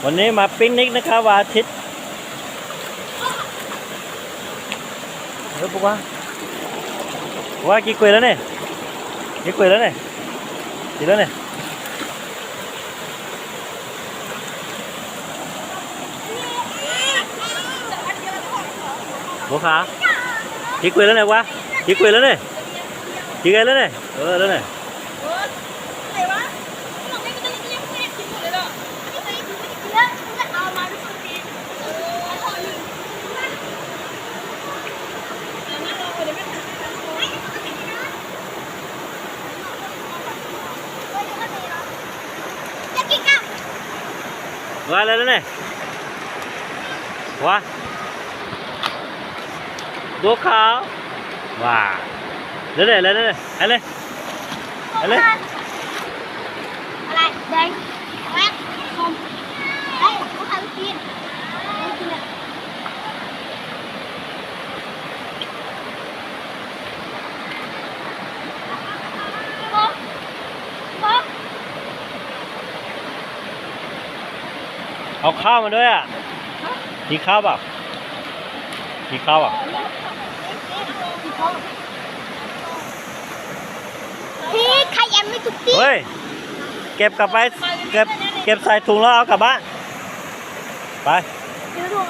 วันนี้มาปิกนิกนะครับวันอาทิตย์เฮ้ยปุ๊กว่ากี่คุยแล้วเนี่ยกี่คุยแล้วเนี่ยกี่แล้วเนี่ยบัวขากี่คุยแล้วเนี่ยวะกี่คุยแล้วเนี่ยกี่ไงแล้วเนี่ยแล้วเนี่ยว่าอะไรแล้วเนี่ยว่าบัวขาวว้าแล้วเนี่ยอะไรอะไรอะไรแดงแป๊บชมเฮ้ยเขาทำกินเอาข้าวมาด้วยอ่ะกินข้าวเปล่ากินข้าวอ่ะพี่ขยันไม่ทุกที เฮ้ยเก็บกลับไปเก็บใส่ถุงแล้วเอากลับบ้านไป เดี๋ยวดู